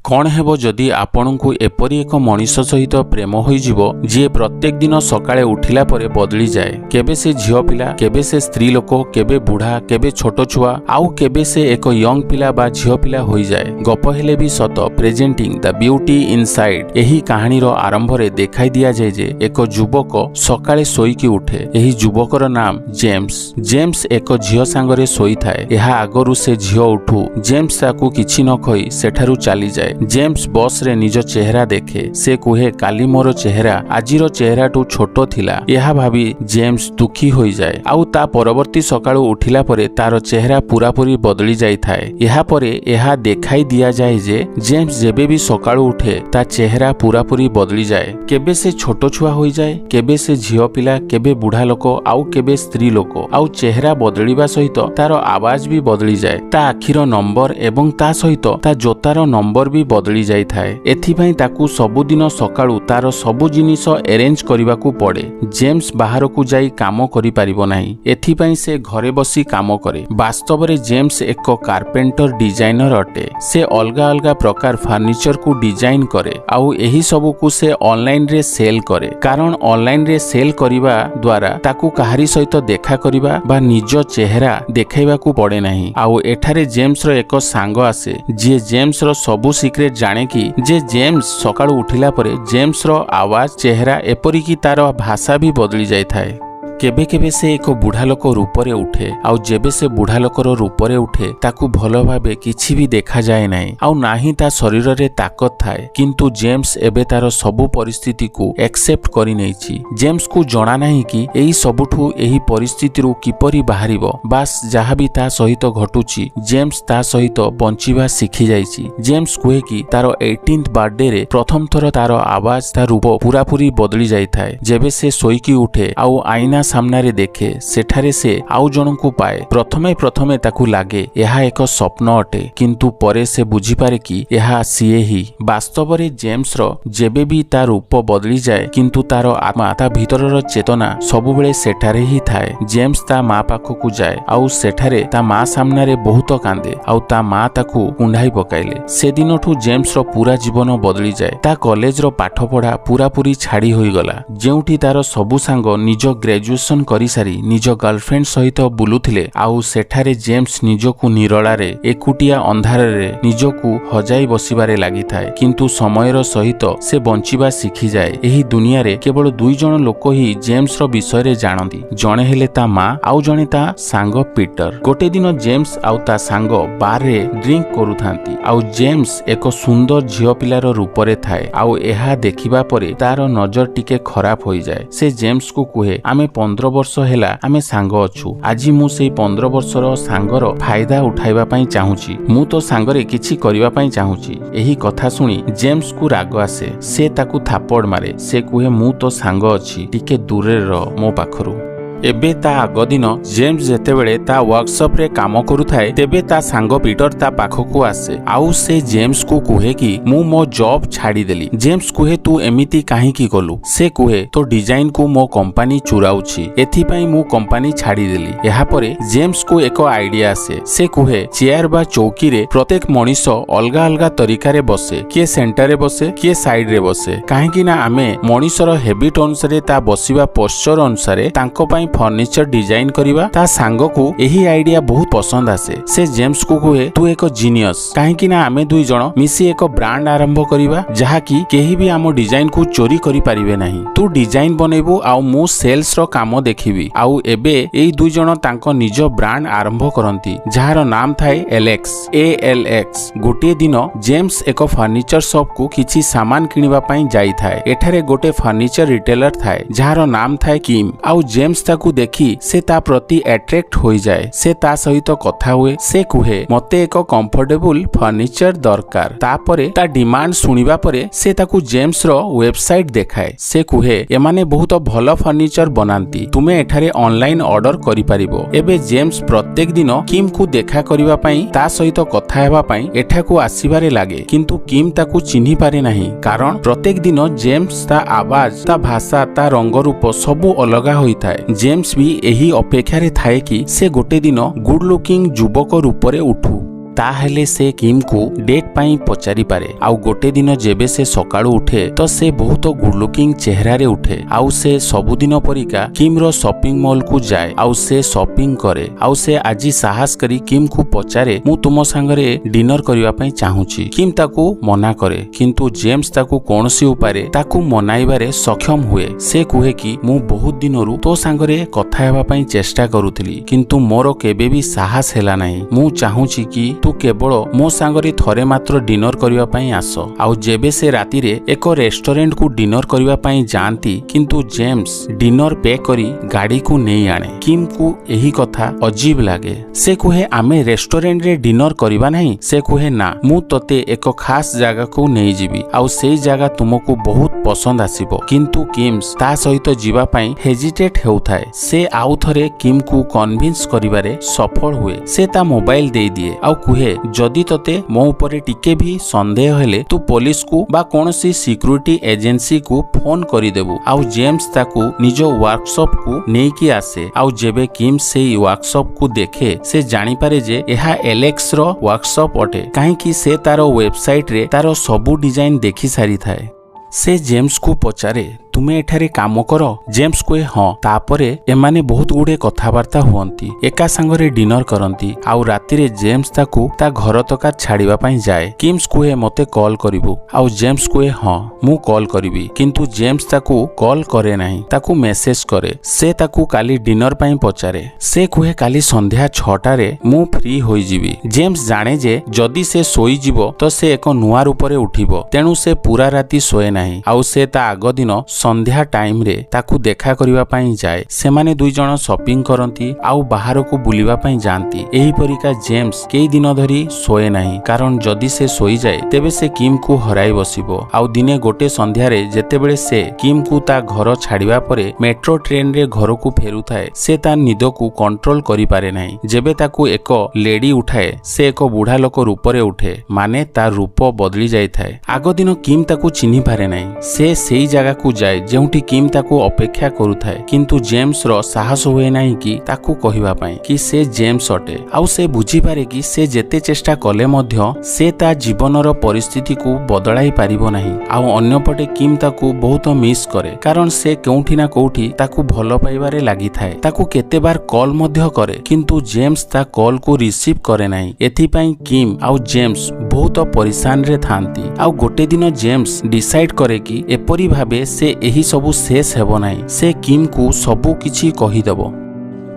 कौन हेबो जदि आपणकु एपरि एक मनीष सहित प्रेम होइजिवो जे प्रत्येक दिन सकाळे उठिला परे बदली जाए। केबे से झियो पिला, केबे से स्त्री लोक, केबे बुढ़ा, केबे छोट छुआ, आउ केबे से एक यंग पिला बा झियो पिला होई जाए। गप हेले भी सत प्रेजेंटिंग द ब्यूटी इनसाइड। एही कहानी रो आरंभ रे देखाई दिया जाए जे एक युवक सकाळे सोईकी उठे। एही युवकर नाम जेम्स। जेम्स एक झियो सांगरे सोई थाए। एहा आगरु से झियो उठू जेम्स ताकू किछि न कहि सेठारु चाली जाए। जेम्स बस रे निज चेहरा देखे। से कुहे काली मोर चेहरा आजिर चेहराटू छोट थिला। यह भावी जेम्स दुखी होई जाए। आउ ता परवर्ती सकाळू उठिला परे तार चेहरा पूरापूरी बदली जाई थाए। यहा परे यहा देखाई दिया जाए जे जेम्स जेबे भी सकाळू उठे ता चेहरा पूरापूरी बदली जाए। केबे से छोट छुआ होई जाए, केबे से झियो पिला, केबे बुढ़ा लोक, आउ केबे स्त्री लोक। आउ चेहरा बदलिबा सहित तार आवाज भी बदली जाए। ता आखिर नंबर एवं ता सहित ता जोतार नंबर भी बदली जाई थाए। एथिपई ताकू सबुदिन सकाळू तार सबु जिनिस अरेंज करिबाकू पड़े। जेम्स बाहरकू जाई काम करि पारिबो नाही। एथिपई से घरे बसी काम करे। वास्तव रे जेम्स एक कारपेंटर डिजाइनर अटे। से अलगा अलगा प्रकार फर्निचर को डिजाइन करे। आउ एही सबु को से ऑनलाइन रे सेल करे। कारण ऑनलाइन रे सेल करिबा द्वारा ताकू काहारी सहित देखा करिबा बा निज चेहरा देखाइबाकू पड़े नाही। आउ एठारे जेम्स रो एक सांग आसे जे जेम्स रो सबु सीक्रेट जाने की जे जेम्स सकाळू उठिला परे जेम्स रो आवाज, चेहरा एपरि की तार भाषा भी बदली जाय थाए। केबे केबे से एक बुढ़ा लोक रूपरे उठे। आउ जेबे से बुढ़ा लोकर रूपरे उठे ताकू भलो भाबे किछि भी देखा जाए नाही। आउ नाही ता शरीर रे ताकत थाए। किंतु जेम्स एबे तार सबु परिस्थिति को एक्सेप्ट करि नैछि। जेम्स को जणा नाही कि एही सबुठु एही परिस्थिति रु किपरि बाहरिबो। बास जहा भी ता सहित घटुछि जेम्स ता सहित बंचिबा सिखि जाइछि। जेम्स कुहे कि तार 18th बर्थडे रे प्रथम थर तार आवाज, ता रूप पूरापूरी बदली जाय थाए। जेबे से सोईकी उठे आउ आईना सामनारे देखे सेठारे से आउ जनकू पाए। प्रथमे ताकू लागे यहा एक स्वप्न अटे, किंतु परे से बुझी पारे कि यहा सीए ही। वास्तव रे जेम्स रो जेबे भी ता रूप बदली जाए किंतु तार आत्मा, ता भीतरर चेतना सबुबेले सेठारे ही थाए। जेम्स ता माँ पाखकू जाए आउ सेठारे ता माँ सामनारे बहुत कांदे। आउ ता माँ ताकू कुंढाई पकाइले। से दिनठू जेम्स रो पूरा जीवन बदली जाए। ता कॉलेज रो पाठ पढ़ा पूरापूरी छाड़ी होई गला। जेउठी तार सबु सांग निज ग्रेजुएशन करि सारी निज गर्लफ्रेंड सहित बुलुथिले। आउ सेठारे जेम्स निजकू निरलारे एकुटिया अंधारे निजकू हजाई बसिबारे लागि थाए। किंतु समयर सहित से बंचिबा सिखि जाए। एही दुनिया रे केवल दुई जण लोक ही जेम्स रो विषय रे जानती। जणे हेले ता माँ, आउ जणे ता सांग पीटर। गोटे दिन जेम्स आउ ता सांग बार रे ड्रिंक करुथांती। आउ जेम्स एक सुंदर झियो पिलार रूपरे थाए। आउ एहा देखिबा परे तार नजर टिके खराब होई जाए। से जेम्स को कुहे आमे 15 वर्ष हेला आमे सांग अछु। आज मु सेई 15 वर्षर सांगर फायदा उठाइबा पई चाहूची। मु तो सांगरे किछि करिबा पई चाहूची। एही कथा सुनी जेम्स को राग आसे। से ताकू थापड़ मारे। से कुहे मु तो सांग अछि, टिके दूरे रह मो पाखरु। एबे ता आग दिन जेम्स जेतेबेले ता वर्कशॉप रे काम करुथाए तेबे ता सांग पीटर ता पाखकू आसे। आउ से जेम्स को कुहे कि मु मो जॉब छाड़ी देली। जेम्स कुहे तू एमिति काहे की गलु। से कुहे तो डिजाइन को मो कंपनी चुराउछि, एथि पई मु कंपनी छाड़ी देली। एहा परे जेम्स को एक आइडिया आसे। से कुहे चेयर बा चौकी रे प्रत्येक मनीष अलगा अलगा तरीका रे बसे। किए सेंटर रे बसे, किए साइड रे बसे। काहे कि ना आमे मनीषर हैबिट अनुसार ता बसिबा पोस्चर अनुसार तांको पई फर्निचर डिजाइन करिबा। ता सांग को एही आइडिया बहुत पसंद आसे। से जेम्स को कहे तू एक जीनियस। काहे कि ना आमे दुई जण मिसी एक ब्रांड आरंभ करिबा जहा कि केही भी आम डिजाइन को चोरी करि परिबे नाही। तू डिजाइन बनेबो आउ मु सेल्स रो काम देखिबी। आउ एबे एई दुई जण तांको निज ब्रांड आरंभ करंती जहार नाम थाए एलेक्स, ALX। गोटे दिन जेम्स एक फर्निचर शॉप को किछि सामान किनिबा पई जाई थाए। एठारे गोटे फर्निचर रिटेलर थाए जहार नाम थाए किम। आउ जेम्स ताकू देखी से ता प्रति अट्रैक्ट होई जाए। से ता सहित कथा हुए। से कुहे मते एक कंफर्टेबल फर्निचर दरकार। तापरे ता डिमांड सुनिबा परे से ताकू जेम्स रो वेबसाइट देखाए। से कुहे एमाने बहुत भलो फर्निचर बनांती, तुमे एठारे ऑनलाइन ऑर्डर करि परिबो। एबे जेम्स प्रत्येक दिन किम को देखा करिबा पई ता सहित कथा हेबा पई एठाकू आसीबारे लागे। किंतु किम ताकू चिन्हि पारे नाही। कारण प्रत्येक दिन जेम्स ता आवाज, ता भाषा, ता रंग रूप सबु अलगा होई थाए। जेम्स भी एही अपेक्षा रे थाए कि से गोटे दिन गुड लुकिंग युवक रूपरे उठू। ताहेले से किम को डेट पाई पचारि पारे। आउ गोटे दिन जेबे से सकाळु उठे तो से बहुत गुड लुकिंग चेहरा रे उठे। आउ से सबुदिन परिका किम रो शॉपिंग मॉल को जाए आउ से शॉपिंग करे। आउ से आजी साहस करी किम को पचारे मु तुम सांगरे डिनर करिवा पई चाहूची। किम ताकू मना करे किंतु जेम्स ताकू कोनसी उपारे ताकू मनाइबारे सक्षम हुए। से कुहे कि मु बहुत दिनरु तो सांगरे कथा हेबा पई चेष्टा करूथिली किंतु मोर केबे भी साहस हेला नाही। मु चाहूची कि तू केवल मो सांगरे थरे मात्र डिनर करिवा पई आस। आउ जेबे से राती रे एक रेस्टोरेंट को डिनर करिवा पई जानती किंतु जेम्स डिनर पे करी गाड़ी को नहीं आने। किम को यही कथा अजीब लागे। से कुहे आमे रेस्टोरेंट रे डिनर करिवा नहीं। से कुहे ना मु तते एक खास जगह को नहीं जीवी आउ सेई जगह तुमको बहुत पसंद आसीबो। किंतु किम्स ता सहित जीवा पई हेजिटेट हेउथाए। से आउ थरे किम को कन्विंस करिबारे सफल हुए। से ता मोबाइल दे दिए आउ कुहे जदि तते मो ऊपर टिके भी संदेह हेले तू पुलिस को बा कोनसी सिक्युरिटी एजेंसी को फोन करि देबु। आउ जेम्स ताकू निजो वर्कशॉप को नेकी आसे। आउ जेबे किम सेई वर्कशॉप को देखे से जानि पारे जे एहा एलेक्स रो वर्कशॉप अटे काहे कि से तारो वेबसाइट रे तारो सबु डिजाइन देखि सारी थाए। से जेम्स को पचारे तुमे एठारे काम कर। जेम्स कुए हाँ। तापरे एमाने बहुत गुडे कथाबार्ता हुअंती एका संगरे डिनर करंती। आउ राती रे जेम्स ताकू ता घर तका छाड़िबा पई जाए। किम्स कुए मते कॉल करिवु आउ जेम्स कुए हाँ मु कॉल करिवि किंतु जेम्स ताकू कॉल करे नाही ताकू मेसेज करे। से ताकू काली डिनर पई पचारे। से कुए काली संध्या 6टा रे मु फ्री होई जिवि। जेम्स जाने जे जदी से सोई जिवो तो से एक नुआ रूपरे उठिबो तेनु से पूरा राती सोए नाही। आउ से ता आगो दिन संध्या टाइम रे ताकू देखा करिवा पई जाए। सेमाने दुई जण शॉपिंग करंती आउ बाहर को बुलिवा पई जानती। एही परिका जेम्स कई दिन धरी सोए नाही कारण जदी से सोई जाए तेबे से किम को हराई बसिबो। आउ दिने गोटे संध्या रे जेतेबेले से किम को ता घर छाड़िबा परे मेट्रो ट्रेन रे घर को फेरुथाए से ता निद को कंट्रोल करि पारे नाही। जेबे ताकू एक लेडी उठाए से एक बुढ़ा लोक रूप रे उठे माने ता रूप बदली जाय थाए। आगो दिन किम ताकू चिन्हि पारे नाही। से सेई जगह को जाए जेउठी किम ताकू अपेक्षा करूथाए किंतु जेम्स रो साहस हुए नाही कि ताकू कहिबा पई कि से जेम्स अटे। आउ से बुझी पारे कि से जेते चेष्टा कले मध्य से ता जीवनर परिस्थिति को बदलाई पारिबो नाही। आउ अन्यपटे किम ताकू बहुत मिस करे कारण से केउठी ना कोउठी ताकू भलो पाइबारे लागि थाए। ताकू केते बार कॉल मध्य करे किंतु जेम्स ता कॉल को रिसीव करे नाही। एथि पई किम आउ जेम्स बहुत परेशान रे थांती। आउ गोटे दिन जेम्स डिसाइड करे कि एपरी भाबे से एही सबु शेष हेबो नाही। से किम को सबु किछि कहि देबो।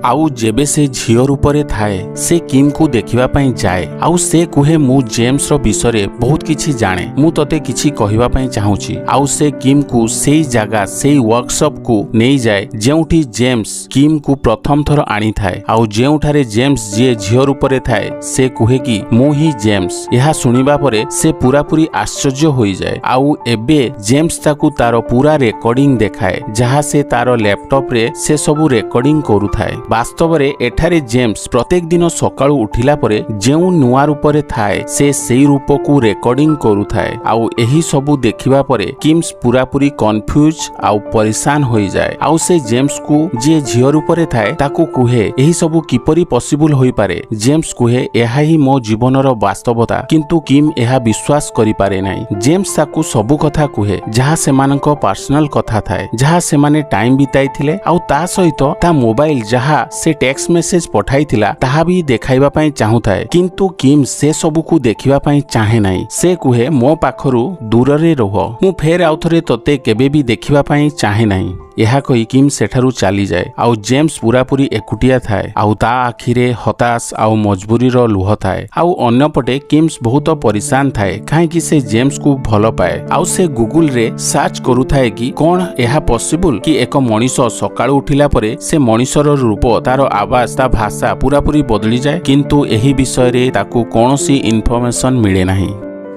आउ जेबे से झियो रूपरे थाए से किम को देखिबा पई जाए। आउ से कुहे मु जेम्स रो विषय बहुत किछि जाने मु तते किछि कहिबा पई चाहूची। आउ से किम को सेई जगह सेई वर्कशॉप को नै जाए जेउठी जेम्स किम को प्रथम थर आनी थाए। आउ जेउठारे जेम्स जे झियो रूपरे थाए से कुहे कि मु ही जेम्स। यहा सुनिबा परे से पूरा पूरी आश्चर्य होई जाए। आउ एबे जेम्स ताकू तारो पूरा रेकॉर्डिंग देखाए जहा से तारो लैपटॉप रे से सबु रेकॉर्डिंग करूथाए। वास्तव रे एठारे जेम्स प्रत्येक दिन सकाळु उठिला परे जेउ नुआ रूपरे थाए से सेई रूप को रेकॉर्डिंग करूथाए। आउ एही सबु देखिबा परे किम्स पूरा पूरी कंफ्यूज आउ परेशान होई जाए। आउ से जेम्स को जे झियो रूपरे थाए ताकू कुहे एही सबु किपरि पॉसिबल होई पारे। जेम्स कुहे एहा ही मो जीवनर वास्तवता किंतु किम एहा विश्वास करि पारे नाही। जेम्स ताकू सबु कथा कुहे जहा सेमानक पर्सनल कथा थाए जहा सेमाने टाइम बिताइथिले आउ ता सहित ता मोबाइल जहा से टेक्स्ट मेसेज पठाइथिला ताहा भी देखाइबा पई चाहूथाए किंतु किम से सबु को देखिबा पई चाहे नाही। से कुहे मो पाखरु दूर रे रह मु फेर आउथरे तते केबे भी देखिबा पई चाहे नाही। यहा कही किम सेठारु चली जाए। आउ जेम्स पूरा पूरी एकुटिया थाए आउ ता आखिरे हताश आउ मजबूरी रो लुह थाए। आउ अन्य पटे किम्स बहुत परेशान थाए काहे कि से जेम्स को भलो पाए। आउ से गूगल रे सर्च करू थाए कि कोन एहा पॉसिबल कि एक मनीष सकाळु उठिला परे से मनीषर रूप तारो आवाज ता भाषा पूरा पूरी बदली जाए किंतु एही विषय रे ताकू कोनोसी इन्फॉर्मेशन मिले नाही।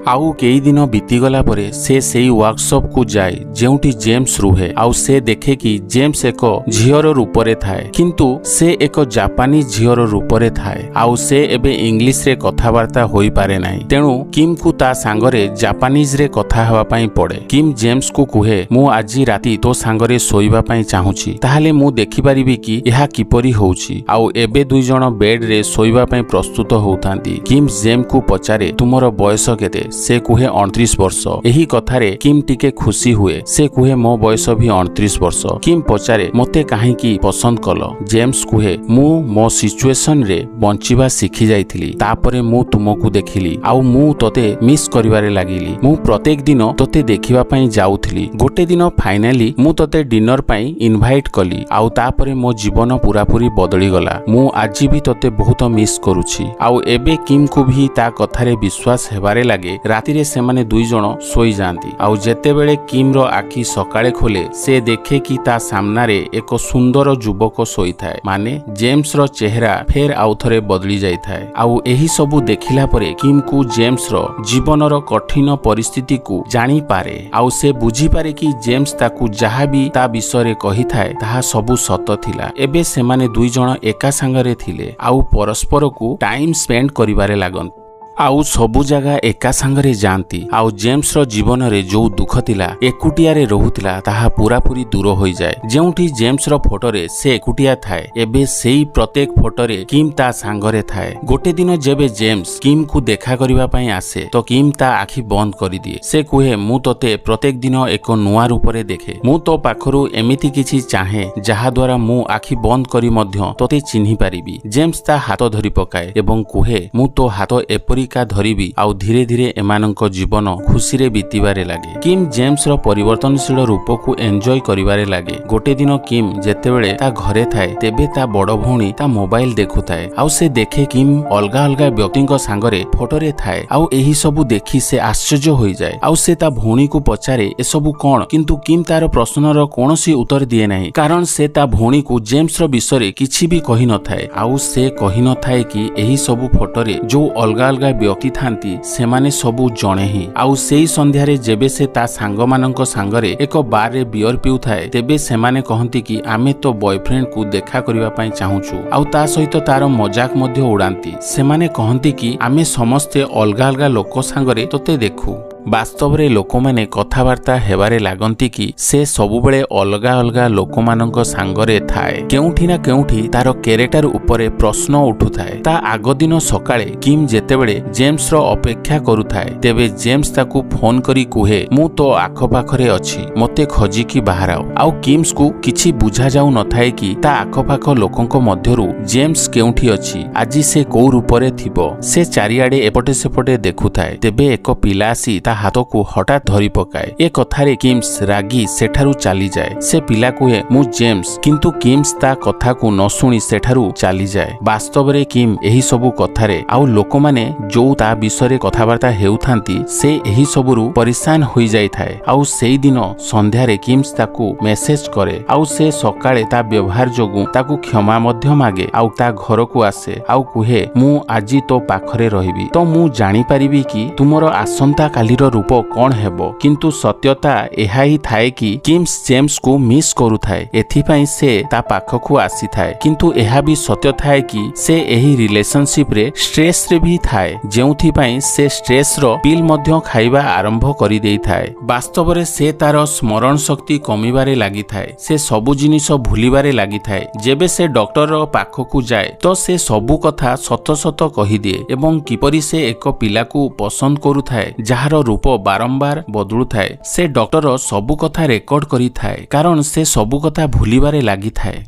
आउ कई दिन बीतीगला परे से सेई वर्कशॉप को जाए जेउठी जेम्स रुहे आउ से देखे कि जेम्स एक झीवर रूपरे थाए किंतु से एक जापानीज झीवर रूपरे थाए आउ से एबे इंग्लिश रे कथावार्ता होई पारे नाही तेणु किम को ता सांगरे जापानीज रे कथा हवा पई पड़े। किम जेम्स को कुहे मु आजी राती तो सांगरे सोइबा पई चाहूची ताहाले मु देखि परिबी कि एहा किपरि होउची आउ एबे दुई जण बेड रे सोइबा पई प्रस्तुत होउतांती। किम जेम को पचारे तुमरो बयस केते से कुहे 29 वर्ष। एही कथारे किम टिके खुशी हुए से कुहे मो बयस भी 29 वर्ष। किम पचारे मते काहेकि पसंद कलो जेम्स कुहे मु मो सिचुएशन रे बंचिबा सिखि जाइथिली तापरे मु तुमको देखिली आउ मु तोते मिस करिवारे लागिली मु प्रत्येक दिन तोते देखिबा पई जाउथिली गोटे दिन फाइनली मु तोते डिनर पई इनवाइट कली आउ तापरे मो जीवन पूरा पूरी बदली गला मु आजि भी तोते बहुत मिस करूची। आउ एबे किम को भी ता कथारे विश्वास हेबारे लागे राति रे सेमाने दुई जण सोई जांती आउ जेतेबेले किम रो आखि सकाळे खोले से देखे कि ता सामना रे एक सुंदर युवक सोई थाए माने जेम्स रो चेहरा फेर आउ थरे बदली जाई थाए आउ एही सबु देखिला परे किम को जेम्स रो जीवन रो कठिन परिस्थिति को जानी पारे आउ से बुझी पारे कि जेम्स ताकू जहा भी ता विषय कही थाए ताहा सबु सत थिला। एबे सेमाने दुई जण एका संगरे थिले आउ परस्पर को टाइम स्पेंड करिवारे लागन आउ सबु जगह एका संगरे जानती आउ जेम्स रो जीवन रे जो दुख थिला एकुटिया रे रहुतिला ताहा पूरा पूरी दूर होई जाए। जेउठी जेम्स रो फोटो रे से एकुटिया थाए एबे सेई प्रत्येक फोटो रे किम ता संगरे थाए। गोटे दिन जेबे जेम्स किम को देखा करिवा पई आसे तो किम ता आखि बंद करि दिए से कुहे मु तोते प्रत्येक दिन एक नुआ रूप रे देखे मु तो पाखरु एमिति किछि चाहे जहा द्वारा मु आखि बंद करी मध्य तोते चिन्हि पारिबी। जेम्स ता हाथ धरि पकाए एवं कुहे मु तो हाथ एपरि का धरिबी आउ धीरे धीरे एमानंको जीवन खुशी रे बीतीबारे लागे। किम जेम्स रो परिवर्तनशील रूप को एंजॉय करिबारे लागे। गोटे दिन किम जेतेबेले ता घरे थाए तेबे ता बड़ भौणी ता मोबाइल देखुथाए आउ से देखे किम अलगा अलगा व्यक्तिଙ୍କ सांगरे फोटो रे थाए आउ एही सबु देखि से आश्चर्य होई जाए आउ से ता भौणी को पचारे ए सबु कोन किंतु किम तार प्रश्नर कोनोसी उत्तर दिए नाही कारण से ता भौणी को जेम्स रो विषय रे किछि भी कहि न थाए आउ से कहि न थाए कि एही सबु फोटो रे जो अलगा अलगा व्यक्ति थांती सेमाने सबु जणे ही आउ सेई संध्यारे जेबे से ता सांग मानक सांगरे एक बार रे बियर पिउ थाए तेबे सेमाने कहंती कि आमे तो बॉयफ्रेंड को देखा करिवा पई चाहूचु आउ ता सहित तार मजाक मध्य उडांती सेमाने कहंती कि आमे समस्ते अलगा अलगा लोक सांगरे तोते देखु। वास्तव रे लोक माने कथावार्ता हेबारे लागंती कि से सबुबेले अलगा अलगा लोक मानक सांगरे थाए केउठी ना केउठी तार कैरेक्टर उपरे प्रश्न उठुथाए। ता आग दिन सकाळे किम जेतेबेले जेम्स रो अपेक्षा करुथाए तेबे जेम्स ताकू फोन करी कुहे मु तो आख पाखरे अछि मते खोजी की बाहर आउ किम्स को किछि बुझा जाउ नथाए कि ता आख पाख लोकंक मध्यरु जेम्स केउठी अछि आजि से को रूपरे थिबो से चारिआडे एपटे सेपटे देखुथाए तेबे एक पिला आसी हाथ को हठात धरी पकाए ए कथारे किम्स रागी सेठारु चली जाए से पिला कुहे मु जेम्स किंतु किम्स ता कथा को न सुनी सेठारु चली जाए। वास्तव रे किम एही सबु कथारे आउ लोक माने जो ता विषय कथावार्ता हेउथांती से एही सबुरु परेशान होई जाई थाए आउ सेई दिन संध्यारे किम्स ताकू मेसेज करे आउ से सकाळे ता व्यवहार जोगु ताकू क्षमा मध्य मागे आउ ता घर को आसे आउ कुहे मु आजी तो पाखरे रहिबी तो मु जानि परिबी कि तुमरो आसंता कालीर रूप कौन हेबो किंतु सत्यता एहा ही थाए कि किम्स जेम्स को मिस करू थाए एथिपाई से ता पाखकु आसी थाए किंतु एहा भी सत्य थाए कि से एही रिलेशनशिप रे स्ट्रेस रे भी थाए जेउथि पई से स्ट्रेस रो पिल मध्य खाइबा आरंभ करि देई थाए। वास्तव रे से तार स्मरण शक्ति कमिबारे लागि थाए से सबु जिनिस भूलिबारे लागि थाए जेबे से डॉक्टर रो पाखकु जाए तो से सबु कथा सत सत कहि दिए एवं किपरि से एक पिला को पसंद करू थाए जहार रूप बारंबार बदलु थाए से डॉक्टर सबु कथा रेकॉर्ड करि थाए कारण से सबु कथा भूलिबारे लागि थाए।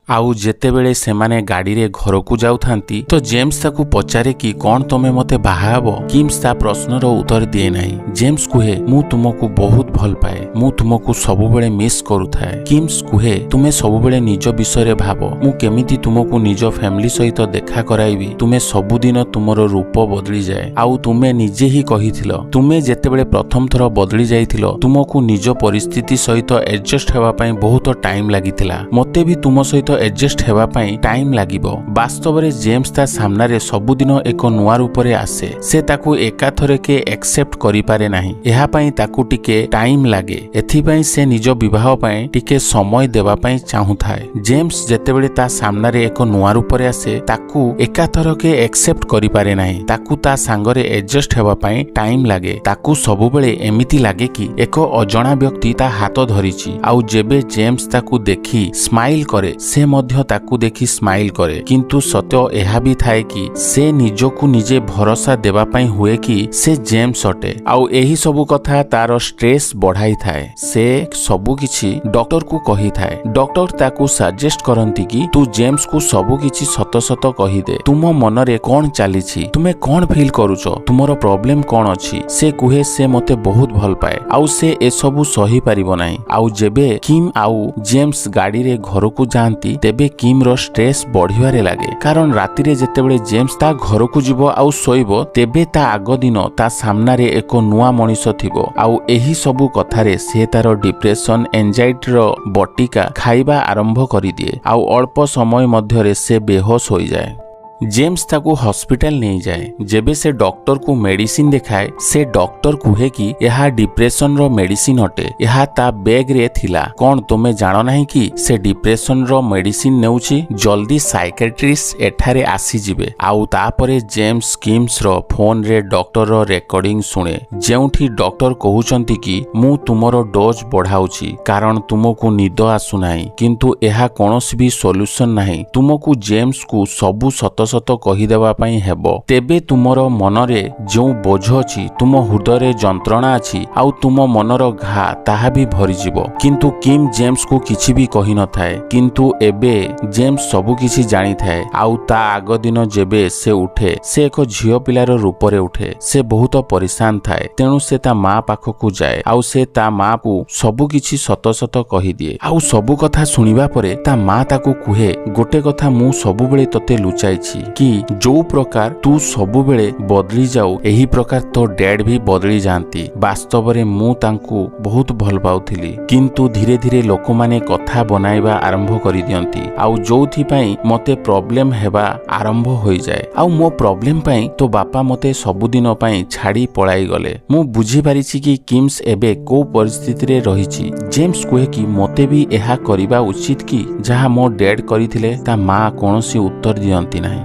आउ जेतेबेले सेमाने गाड़ी रे घर को जाउथांती तो जेम्स ताकू पचारे कि कौन तमे मते बाहाबो किम्स ता प्रश्नर उत्तर दिए नाही। जेम्स कुहे मु तुमको बहुत भल पाए मु तुमको सबुबेले मिस करूथाए किम्स कुहे तुमे सबुबेले निज विषय रे भाबो मु केमिति तुमको निज फैमिली सहित देखा कराइबी तुमे सबुदिन तुमरो रूप बदली जाए आउ तुमे निजे ही कहिथिलो तुमे जेतेबेले प्रथम थर बदली जाइथिलो तुमको निज परिस्थिति सहित एडजस्ट हेबा पई बहुत टाइम लागिथिला मते भी तुम सहित एडजस्ट हेबा पई टाइम लागिबो। वास्तव रे जेम्स ता सामना रे सबुदिन एक नुआ रूप रे आसे। से ताकू एकाथरे के एक्सेप्ट करि पारे नाही। एहा पई ताकू टिके टाइम लागे। एथि पई से निज विवाह पई टिके समय देबा पई चाहू थाए। जेम्स जेतेबेले ता सामना रे एक नुआ रूप रे आसे ताकू एकाथर के एक्सेप्ट करि पारे नाही। ताकू ता सांगरे एडजस्ट हेबा पई टाइम लागे। ताकू सबुबेले एमिति लागे कि एक अजणा व्यक्ति ता हाथ धरिछि। आउ जेबे जेम्स ताकू देखि स्माइल करे से मध्य ताकू देखि स्माइल करे। किंतु सत्य एहा भी थाए कि से निजोकू निजे भरोसा देबा पई हुए कि से जेम्स अटे। आउ एही सबु कथा तार स्ट्रेस बढ़ाई थाए। से सबु किछि डॉक्टर को कही थाए। डॉक्टर ताकू सजेस्ट करंती कि तू जेम्स को सबु किछि सत सत कही दे। तुम मन रे कोन चालिछि, तुमे कोन फील करूछ, तुमरो प्रॉब्लम कोन अछि। से कुहे से मते बहुत भल पाए। आउ से ए सबु सही पारिबो नाही। आउ जेबे किम आउ जेम्स गाड़ी रे घर को जांती तेबे किम रो स्ट्रेस बढ़िवारे लागे। कारण राति रे जेतेबेले जेम्स ता घर को जिवो आउ सोइबो तेबे ता आगो दिन ता सामना रे एको नुआ मनिष थिबो। आउ एही सबु कथारे से तार डिप्रेशन एंजाइटी रो बटिका खाइबा आरंभ करि दिए। आउ अल्प समय मध्यरे से बेहोश होई जाए। जेम्स ताकू हॉस्पिटल नहीं जाए। जेबे से डॉक्टर को मेडिसिन देखाए से डॉक्टर कुहे कि यहा डिप्रेशन रो मेडिसिन अटे। यहा ता बैग रे थिला। कोन तुमे जानो नाही कि से डिप्रेशन रो मेडिसिन नेउछि। जल्दी साइकियाट्रिस्ट एठारे आसी जिवे। आउ तापरे जेम्स किम्स रो फोन रे डॉक्टर रो रेकॉर्डिंग सुने। जेउठी डॉक्टर कहउचंती कि मु तुमरो डोज बढ़ाउछि कारण तुमको निद आसु नाही। किंतु यहा कोनोसी भी सॉल्यूशन नाही। तुमको जेम्स को सबु सत सत कहीदेवा पई हेबो। तेबे तुमर मनरे जो बोझ अछि, तुम हृदय जंत्रणा अछि आउ तुम मनर घा ताहा भी भरी जिवो। किंतु किम जेम्स को किछि भी कहि न थाए। किंतु एबे जेम्स सबु किछि जानि थाए। आउ ता आगो दिन जेबे से उठे से एक झियो पिलार रूप रे उठे। से बहुत परेशान थाए। तेणु से ता मां पाखकु जाए। आउ से ता मां को सबु किछि सत सत कहि दिए। आउ सबु कथा सुनिबा परे ता मां ताकू कुहे गोटे कथा मु सबु बेले तते लुचाइछि कि जो प्रकार तू सबु बेले बदली जाऊ एही प्रकार तो डैड भी बदली जाती। वास्तव रे मु तांकू बहुत भल पाउथिली। किंतु धीरे धीरे लोक माने कथा बनाइबा आरंभ करि दियंती। आउ जोथि पई मते प्रॉब्लम हेबा आरंभ होई जाए। आउ मो प्रॉब्लम पई तो बापा मते सबु दिन पई छाड़ी पळाई गले। मु बुझी पारिछि कि किम्स एबे को परिस्थिति रे रहिछि। जेम्स कहे कि मते भी एहा करिबा उचित कि जहा मो डैड करिथिले। ता मां कोनोसी उत्तर दियंती नाही।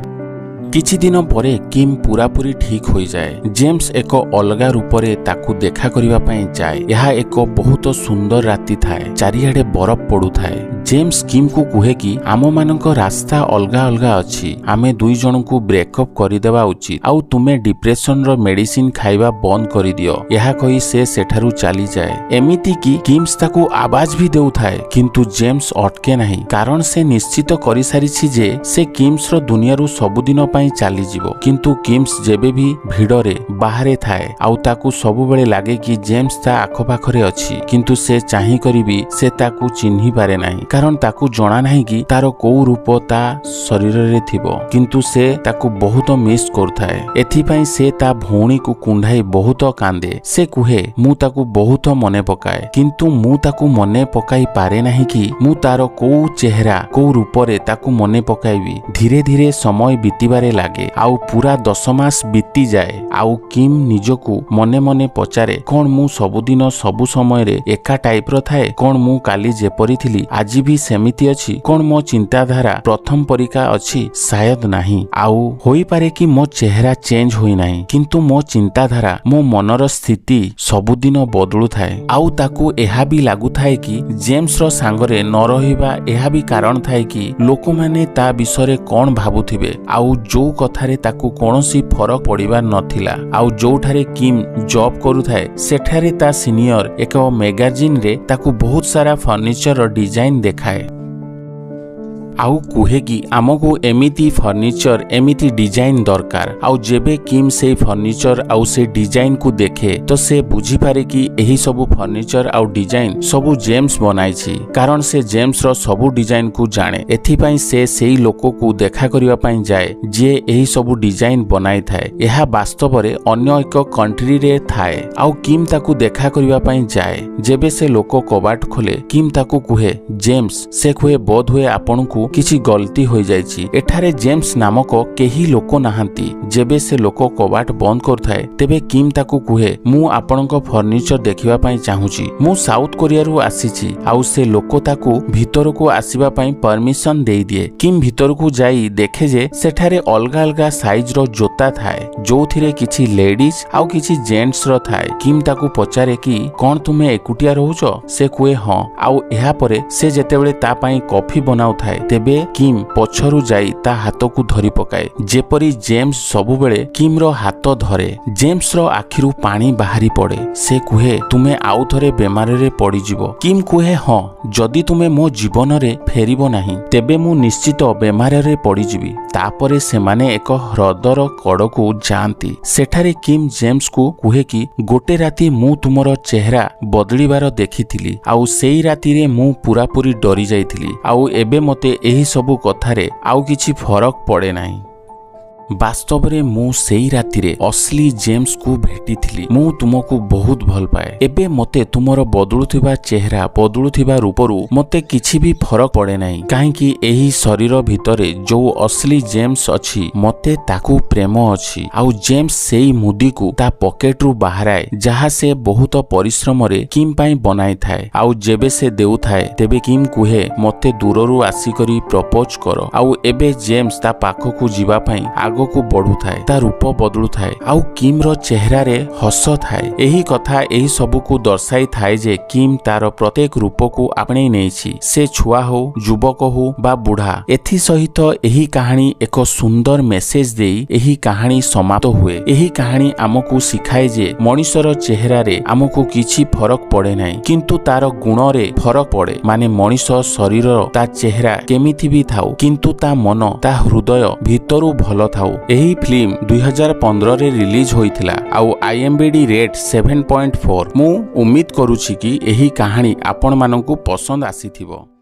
किछि दिन परे किम पूरापूरी ठीक हो जाए। जेम्स एक अलगा रूपरे ताकू देखा करिबा पई जाए। यहा एक बहुत सुंदर राति थाए। चारिआडे बरफ पड़ू थाए। जेम्स किम को कुहे कि आम मानक रास्ता अलगा अलगा अछि। आमे दुई जन को ब्रेकअप करिदेबा उचित। आउ तुमे डिप्रेशन रो मेडिसिन खाइबा बंद करि दियो। यहा कहि से सेठारु चली जाए। एमिति कि किम्स ताकू आवाज भी देउ थाए। किंतु जेम्स अटके नाही। कारण से निश्चित करि सारिछि जे से किम्स रो दुनियारु सबुदिन चली जीवो। किंतु किम्स जेबे भी भिड़रे बाहरे थाए आउ ताकू सबु बेले लागे कि जेम्स ता आखपाखरे अछि। किंतु से चाहि करी भी से ताकू चिन्हि पारे नाही। कारण ताकू जणा नाही कि तारो को रूप ता शरीर रे थिबो। किंतु से ताकू बहुत मिस करथाए। एथि पई से ता भौणी को कुंढाई बहुत कांदे। से कुहे मु ताकू बहुत मने पकाए। किंतु मु ताकू मने पकाई पारे नाही कि मु तारो को चेहरा को रूप रे ताकू मने पकाइबी। धीरे धीरे समय बीतीबारे लागे। आउ पूरा 10 मास बीती जाए। आउ किम निजको मने मने पचारे कोन मु सबुदिन सबु समय रे एका टाइप रो थाए। कोन मु काली जेपरि थिली आज भी सेमिति अछि। कोन मो चिंताधारा प्रथम परिका अछि शायद नाही। आउ होई पारे कि मो चेहरा चेंज होई नाही। किंतु मो चिंताधारा मो मनर स्थिति सबुदिन बदलु थाए। आउ ताकू एहा भी लागु थाए कि जेम्स रो सांगरे न रहिबा एहा भी कारण थाए कि लोक माने ता विषय कोन भाबुथिबे। आउ जो कथारे ताकू कोनोसी फरक पड़िबार नथिला। आउ जोठारे किम जॉब करूथाए सेठारे ता सीनियर एक मैगजीन रे ताकू बहुत सारा फर्निचर डिजाइन देखाए। आउ कुहे कि आमको एमिति फर्निचर एमिति डिजाइन दरकार। आउ जेबे किम से फर्निचर आउ से डिजाइन को देखे तो से बुझी पारे कि एही सबु फर्निचर आउ डिजाइन सबु जेम्स बनाइछि। कारण से जेम्स रो सबु डिजाइन को जाने। एथि पई से सेही लोको को देखा करिवा पई जाए जे एही सबु डिजाइन बनाई थाए। एहा वास्तव रे अन्य एक कंट्री रे थाए। आउ किम ताकू देखा करिवा पई जाए। जेबे से लोको कबाट खोले किम ताकू कुहे जेम्स से कुहे बोध हुए आपन को किछि गलती होई जायछि। एठारे जेम्स नामक केही लोक नाहांती। जेबे से लोक कबाट बंद करथाए तेबे किम ताकू कुहे मु आपणक फर्निचर देखिबा पई चाहूछि, मु साउथ कोरिया रु आसीछि। आउ से लोक ताकू भितरकू आसीबा पई परमिशन देई दिए। किम भितरकू जाई देखे जे सेठारे अलगा अलगा साइज रो जोता थाए, जोथिरे किछि लेडीज आउ किछि जेंट्स रो थाए। किम ताकू पचारे कि कोन तुमे एकुटिया रहउछो? से कुए हां। आउ एहा परे से जेतेबेले ता पई कॉफी बनाउ थाए तेबे किम पछरु जाई ता हातकू धरि पकाए, जेपरि जेम्स सबुबेले किम रो हाथ धरे। जेम्स रो आखिरु पानी बाहरी पड़े। से कुहे तुमे आउ थरे बेमार रे पड़ी जिवो। किम कुहे हां, जदि तुमे मो जीवन रे फेरिबो नाही तेबे मु निश्चित बेमार रे पड़ी जिवि। तापरे सेमाने एक ह्रदर कड़कू जांती। सेठारे किम जेम्स को कुहे कि गोटे राति मु तुमर चेहरा बदलिबार देखिथिली, आउ सेई राति रे मु पूरापूरी डरी जाइथिली। आउ एबे मते एही सबु कथारे आउ किछि फरक पड़े नाही। वास्तव रे मु सेई राति रे असली जेम्स को भेटिथिली। मु तुमको बहुत भल पाए। एबे मते तुमर बदलुथिबा चेहरा बदलुथिबा रूपरू मते किछि भी फरक पड़े नाही, काहेकि एही शरीर भितरे जो असली जेम्स अछि मते ताकू प्रेम अछि। आउ जेम्स सेई मुदी को ता पॉकेट रु बाहराए, जहा से बहुत परिश्रम रे किम पाई बनाई थाए। आउ जेबे से देउ थाए तेबे किम कुहे मते दूररू आसी करी प्रपोज करो। आउ एबे जेम्स ता पाखकू जिबा पाई को बढ़ु थाए, ता रूप बदलु थाए। आउ किम रो चेहरा रे हस थाए। एही कथा एही सबु को दर्शाई थाए जे किम तार प्रत्येक रूप को आपणे नेछि। से छुआ हो, युवक हो बा बुढ़ा। एथि सहित एही कहानी एक सुंदर मेसेज देई एही कहानी समाप्त हुए। एही कहानी आमको सिखाए जे मनुष्यर चेहरा रे आमको किछि फरक पड़े नाही, किंतु तार गुण रे फरक पड़े। माने मनुष्य शरीर ता चेहरा केमिथि भी थाउ, किंतु ता मन ता हृदय भितरु भल थाउ। एही फिल्म 2015 रे रिलीज होइथिला। आउ IMDb रेट 7.4। मु उम्मीद करूछि कि एही कहानी आपण माननकु पसंद आसीथिबो।